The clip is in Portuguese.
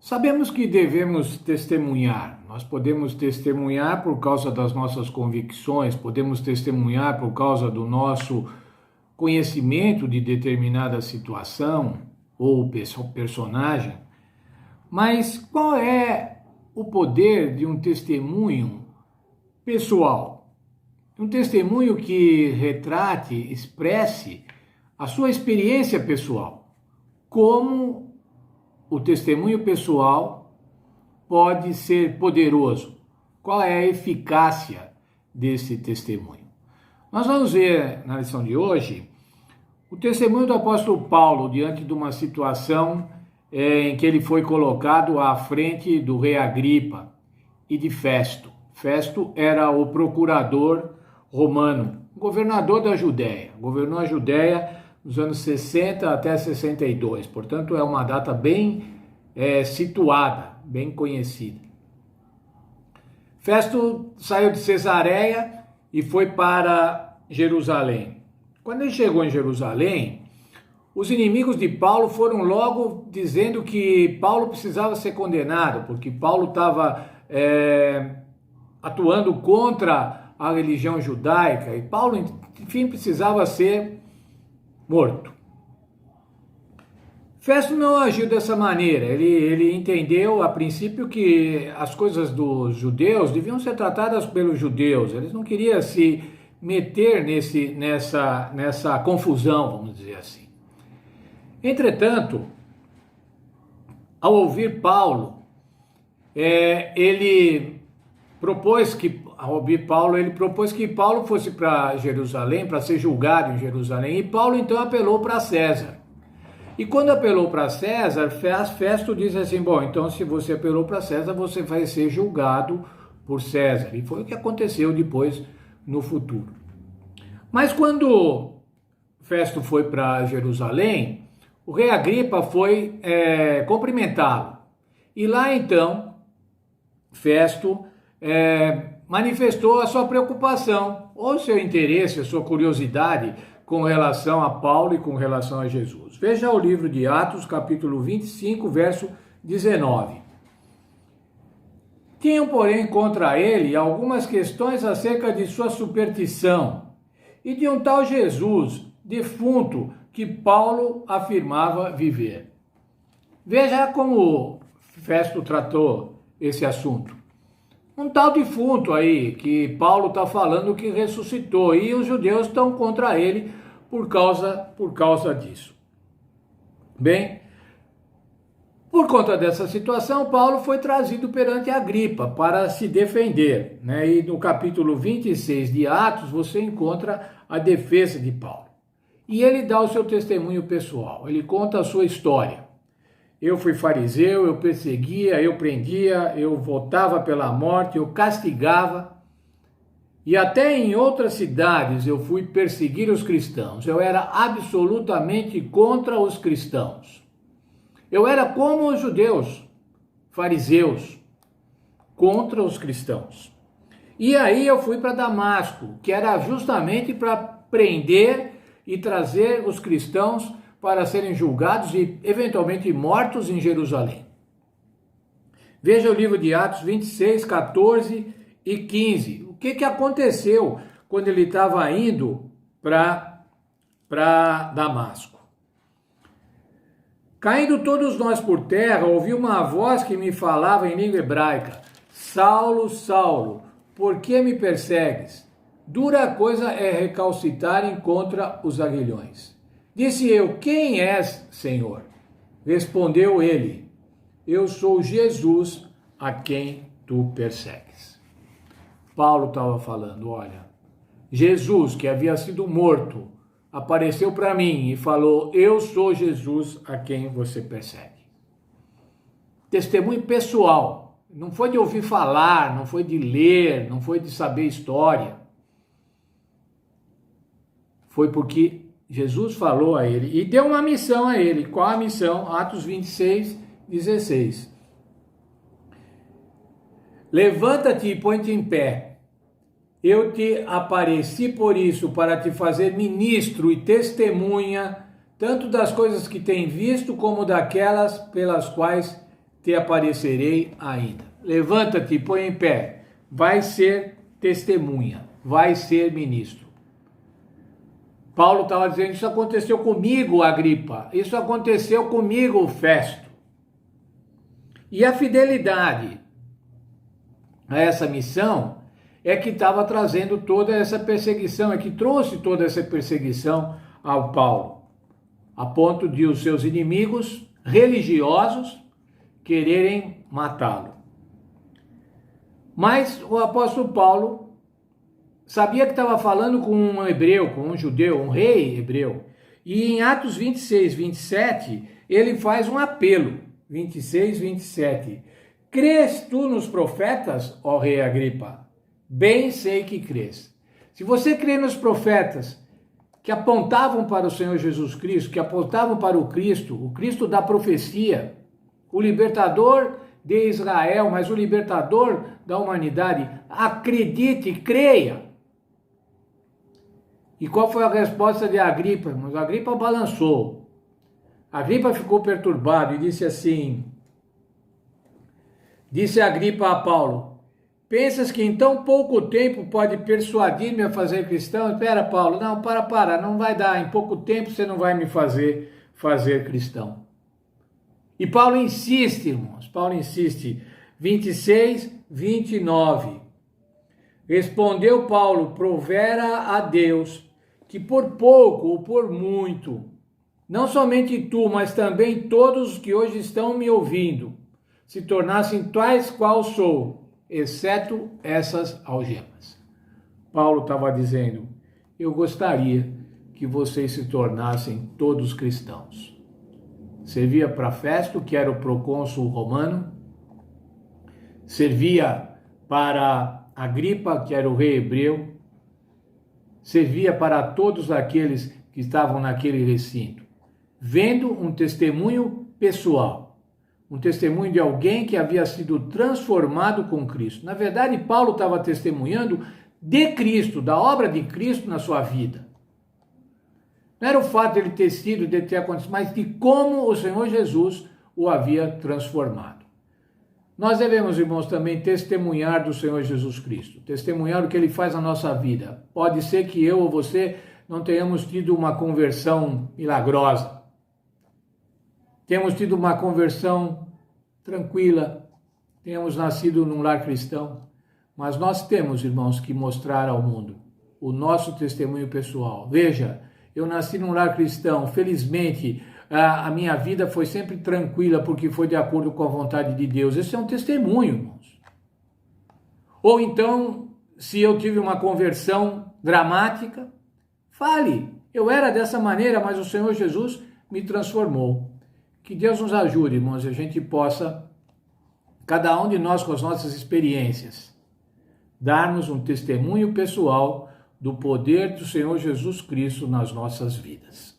Sabemos que devemos testemunhar. Nós podemos testemunhar por causa das nossas convicções, podemos testemunhar por causa do nosso conhecimento de determinada situação ou personagem. Mas qual é o poder de um testemunho pessoal? Um testemunho que retrate, expresse a sua experiência pessoal. Como o testemunho pessoal pode ser poderoso? Qual é a eficácia desse testemunho? Nós vamos ver na lição de hoje o testemunho do apóstolo Paulo diante de uma situação em que ele foi colocado à frente do rei Agripa e de Festo. Festo era o procurador romano, governador da Judéia, governou a Judéia nos anos 60 até 62, portanto é uma data bem situada, bem conhecida. Festo saiu de Cesareia e foi para Jerusalém. Quando ele chegou em Jerusalém, os inimigos de Paulo foram logo dizendo que Paulo precisava ser condenado, porque Paulo estava atuando contra a religião judaica e Paulo, enfim, precisava ser morto. Festo não agiu dessa maneira. Ele entendeu a princípio que as coisas dos judeus deviam ser tratadas pelos judeus. Eles não queriam se meter nessa confusão, vamos dizer assim. Entretanto, ao ouvir Paulo, ele propôs que Paulo fosse para Jerusalém, para ser julgado em Jerusalém, e Paulo então apelou para César. E quando apelou para César, Festo diz assim, bom, então se você apelou para César, você vai ser julgado por César. E foi o que aconteceu depois no futuro. Mas quando Festo foi para Jerusalém, o rei Agripa foi cumprimentá-lo. E lá então, Festo manifestou a sua preocupação, ou seu interesse, a sua curiosidade com relação a Paulo e com relação a Jesus. Veja o livro de Atos, capítulo 25, verso 19. Tinham, porém, contra ele algumas questões acerca de sua superstição e de um tal Jesus, defunto, que Paulo afirmava viver. Veja como Festo tratou esse assunto. Um tal defunto aí, que Paulo está falando que ressuscitou, e os judeus estão contra ele por causa disso. Bem, por conta dessa situação, Paulo foi trazido perante Agripa para se defender, né? E no capítulo 26 de Atos você encontra a defesa de Paulo. E ele dá o seu testemunho pessoal, ele conta a sua história. Eu fui fariseu, eu perseguia, eu prendia, eu votava pela morte, eu castigava. E até em outras cidades eu fui perseguir os cristãos. Eu era absolutamente contra os cristãos. Eu era como os judeus, fariseus, contra os cristãos. E aí eu fui para Damasco, que era justamente para prender e trazer os cristãos para serem julgados e eventualmente mortos em Jerusalém. Veja o livro de Atos 26, 14 e 15. O que aconteceu quando ele estava indo para Damasco? Caindo todos nós por terra, ouvi uma voz que me falava em língua hebraica: Saulo, Saulo, por que me persegues? Dura coisa é recalcitarem contra os aguilhões. Disse eu, quem és, Senhor? Respondeu ele, eu sou Jesus a quem tu persegues. Paulo estava falando, olha, Jesus, que havia sido morto, apareceu para mim e falou, eu sou Jesus a quem você persegue. Testemunho pessoal, não foi de ouvir falar, não foi de ler, não foi de saber história. Foi porque Jesus falou a ele e deu uma missão a ele. Qual a missão? Atos 26, 16. Levanta-te e põe-te em pé. Eu te apareci por isso, para te fazer ministro e testemunha, tanto das coisas que tem visto, como daquelas pelas quais te aparecerei ainda. Levanta-te, põe em pé, vai ser testemunha, vai ser ministro. Paulo estava dizendo, isso aconteceu comigo, Agripa, isso aconteceu comigo, Festo. E a fidelidade a essa missão é que estava trazendo toda essa perseguição, é que trouxe toda essa perseguição ao Paulo, a ponto de os seus inimigos religiosos quererem matá-lo. Mas o apóstolo Paulo sabia que estava falando com um hebreu, com um judeu, um rei hebreu. E em Atos 26, 27, ele faz um apelo. 26, 27. Crês tu nos profetas, ó rei Agripa? Bem sei que crês. Se você crê nos profetas que apontavam para o Senhor Jesus Cristo, que apontavam para o Cristo da profecia, o libertador de Israel, mas o libertador da humanidade, acredite, creia. E qual foi a resposta de Agripa? Mas Agripa balançou. Agripa ficou perturbado e disse assim, disse Agripa a Paulo, pensas que em tão pouco tempo pode persuadir-me a fazer cristão? Espera, Paulo, não, para, não vai dar, em pouco tempo você não vai me fazer cristão. E Paulo insiste, irmãos, Paulo insiste, 26, 29. Respondeu Paulo, provera a Deus, que por pouco ou por muito, não somente tu, mas também todos os que hoje estão me ouvindo, se tornassem tais qual sou, exceto essas algemas. Paulo estava dizendo, eu gostaria que vocês se tornassem todos cristãos. Servia para Festo, que era o procônsul romano, servia para Agripa, que era o rei hebreu, servia para todos aqueles que estavam naquele recinto, vendo um testemunho pessoal, um testemunho de alguém que havia sido transformado com Cristo. Na verdade, Paulo estava testemunhando de Cristo, da obra de Cristo na sua vida. Não era o fato de ele ter sido, de ter acontecido, mas de como o Senhor Jesus o havia transformado. Nós devemos, irmãos, também testemunhar do Senhor Jesus Cristo, testemunhar o que Ele faz na nossa vida. Pode ser que eu ou você não tenhamos tido uma conversão milagrosa, tenhamos tido uma conversão tranquila, tenhamos nascido num lar cristão, mas nós temos, irmãos, que mostrar ao mundo o nosso testemunho pessoal. Veja, eu nasci num lar cristão, felizmente a minha vida foi sempre tranquila porque foi de acordo com a vontade de Deus. Esse é um testemunho, irmãos. Ou então, se eu tive uma conversão dramática, fale, eu era dessa maneira, mas o Senhor Jesus me transformou. Que Deus nos ajude, irmãos, e a gente possa, cada um de nós com as nossas experiências, darmos um testemunho pessoal do poder do Senhor Jesus Cristo nas nossas vidas.